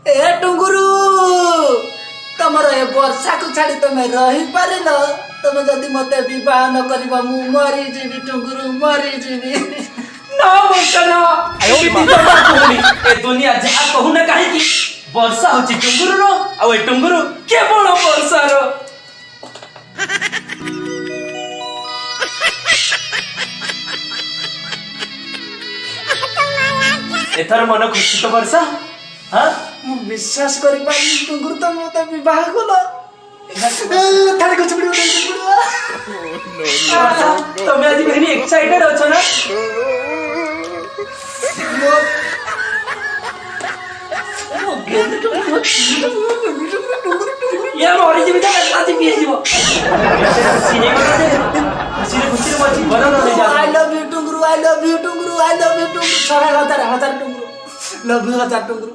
ए टुंगुरु तमर ए वर्षा को छाड़ी तमे रही पारिल तमे जदि मते विवाह न करबा मु मरी जीवी टुंगुरु मरी जीवी ना बसना ए दुनिया जहा कहू ना काहे की वर्षा होची टुंगुरु रो आ ए टुंगुरु केवल वर्षा रो एथर मन खुशी तो वर्षा हां मु विश्वास करि पारि टुंगुरु त मते विवाह कोला थारे कुछ पड़ियो तमे आज वेरी एक्साइटेड अछो ना ये मरी जीवी त राती पिए जीवो सिनेमा रे खुशी मत बना न जा आई लव यू टुंगुरु आई लव यू टुंगुरु आई लव यू टुंगुरु 6000 टुंगुरु लव यू 1000 टुंगुरु